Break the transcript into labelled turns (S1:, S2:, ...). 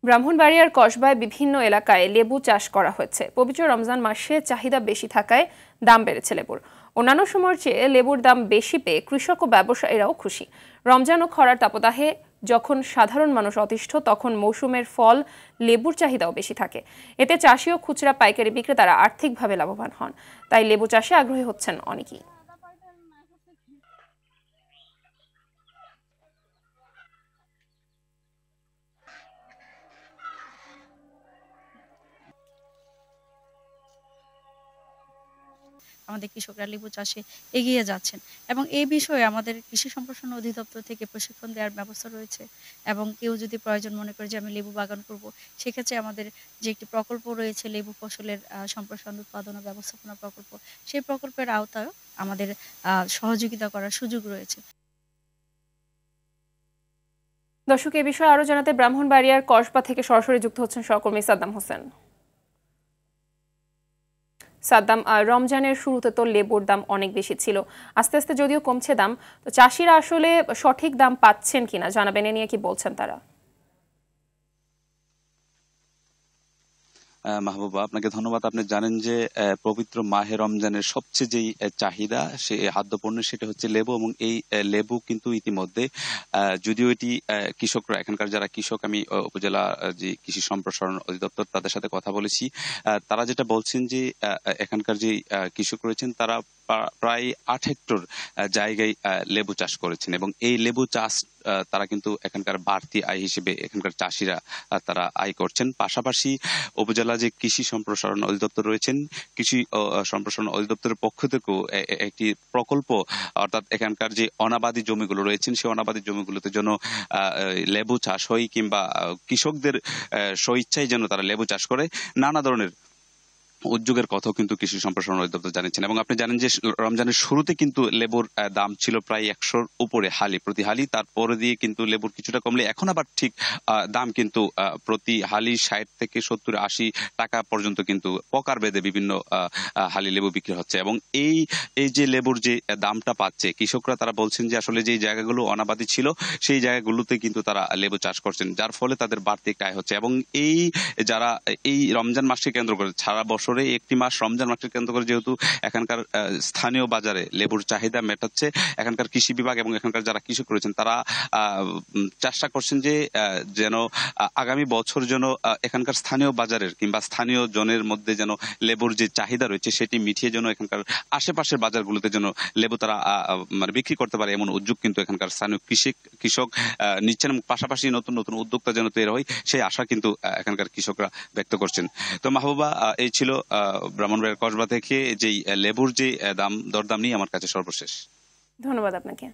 S1: ব্রাহ্মণবাড়িয়ার কসবায় বিভিন্ন এলাকায় লেবু চাষ করা হয়েছে। পবিত্র রমজান মাসে চাহিদা বেশি থাকায় দাম বেড়েছে লেবুর। অন্যান্য সময়ের চেয়ে লেবুর দাম বেশি পেয়ে কৃষক ও ব্যবসায়ীরাও খুশি। রমজান ও খরার তাপদাহে যখন সাধারণ মানুষ অতিষ্ঠ, তখন মৌসুমের ফল লেবুর চাহিদাও বেশি থাকে। এতে চাষি ও খুচরা পাইকারি বিক্রেতারা আর্থিকভাবে লাভবান হন। তাই লেবু চাষে আগ্রহী হচ্ছেন অনেকেই।
S2: আমাদের কৃষকরা লেবু চাষে এগিয়ে যাচ্ছেন এবং এই বিষয়ে আমাদের কৃষি সম্প্রসারণ অধিদপ্তর থেকে প্রশিক্ষণ দেওয়ার ব্যবস্থা রয়েছে। এবং কেউ যদি প্রয়োজন মনে করে যে আমি লেবু বাগান করব, সেক্ষেত্রে আমাদের যে একটি প্রকল্প রয়েছে লেবু ফসলের সম্প্রসারণ উৎপাদন ও ব্যবস্থাপনা প্রকল্প, সেই প্রকল্পের আওতায় আমাদের সহযোগিতা করার সুযোগ রয়েছে।
S1: দর্শক, এ বিষয়ে আরো জানাতে ব্রাহ্মণবাড়িয়ার কসবা থেকে সরাসরি যুক্ত হচ্ছেন সহকর্মী সাদ্দাম হোসেন। সাদ্দাম, রমজানের শুরুতে তো লেবুর দাম অনেক বেশি ছিল, আস্তে আস্তে যদিও কমছে দাম, তো চাষিরা আসলে সঠিক দাম পাচ্ছেন কিনা জানাবেন, এ নিয়ে কি বলছেন তারা?
S3: মাহবুবা, আপনাকে ধন্যবাদ। আপনি জানেন যে পবিত্র মাহে রমজানের সবচেয়ে যেই চাহিদা সে খাদ্যপণ্যের, সেটা হচ্ছে লেবু। এবং এই লেবু কিন্তু ইতিমধ্যে, যদিও এটি কৃষকরা, এখানকার যারা কৃষক, আমি উপজেলা যে কৃষি সম্প্রসারণ অধিদপ্তর তাদের সাথে কথা বলেছি, তারা যেটা বলছেন যে এখানকার যে কৃষক রয়েছেন তারা প্রায় 8 হেক্টর জায়গায় লেবু চাষ করেছেন। এবং এই লেবু চাষ তারা কিন্তু এখানকার বাড়তি আয় হিসেবে এখানকার চাষিরা তারা আয় করছেন। পাশাপাশি উপজেলা যে কৃষি সম্প্রসারণ অধিদপ্তর রয়েছেন, কৃষি সম্প্রসারণ অধিদপ্তরের পক্ষ থেকেও একটি প্রকল্প, অর্থাৎ এখানকার যে অনাবাদি জমিগুলো রয়েছেন সেই অনাবাদি জমিগুলোতে যেন লেবু চাষ হয়, কিংবা কৃষকদের স্বইচ্ছায় যেন তারা লেবু চাষ করে, নানা ধরনের উদ্যোগের কথাও কিন্তু কৃষি সম্প্রসারণ অধিদপ্তর জানিয়েছেন। এবং আপনি জানেন যে রমজানের শুরুতে কিন্তু লেবুর দাম ছিল প্রায় 100-র উপরে প্রতি হালি। তারপরে দিয়ে কিন্তু লেবুর কিছুটা কমলে এখন আবার ঠিক দাম কিন্তু প্রতি হালি 60 থেকে 70-80 টাকা পর্যন্ত কিন্তু প্রকার ভেদে বিভিন্ন হালি লেবু বিক্রি হচ্ছে। এবং এই যে লেবুর যে দামটা পাচ্ছে কৃষকরা, তারা বলছেন যে আসলে যে জায়গাগুলো অনাবাদি ছিল সেই জায়গাগুলোতে কিন্তু তারা লেবু চাষ করছেন, যার ফলে তাদের বাড়তি একটা আয় হচ্ছে। এবং এই যারা এই রমজান মাসকে কেন্দ্র করে, সারা বছরে একটি মাস রমজান মাসকে কেন্দ্র করে যেহেতু এখানকার স্থানীয় বাজারে লেবুর চাহিদা মেটাচ্ছে, এখানকার কৃষি বিভাগ এবং এখানকার যারা কৃষক রয়েছেন তারা চেষ্টা করছেন যে যেন আগামী বছর যেন এখানকার স্থানীয় বাজারের কিংবা স্থানীয় জনের মধ্যে যেন লেবুর যে চাহিদা রয়েছে সেটি মিটিয়ে যেন এখানকার আশেপাশের বাজারগুলোতে যেন লেবু তারা মানে বিক্রি করতে পারে, এমন উদ্যোগ কিন্তু এখানকার স্থানীয় কৃষক নিচ্ছেন। এবং পাশাপাশি নতুন নতুন উদ্যোক্তা যেন তৈরি হয় সেই আশা কিন্তু এখানকার কৃষকরা ব্যক্ত করছেন। তো মাহবুবা, এই ছিল ব্রাহ্মণবাড়িয়ার কসবা থেকে যেই লেবুর যে দরদাম নিয়ে আমার কাছে সর্বশেষ।
S1: ধন্যবাদ আপনাকে।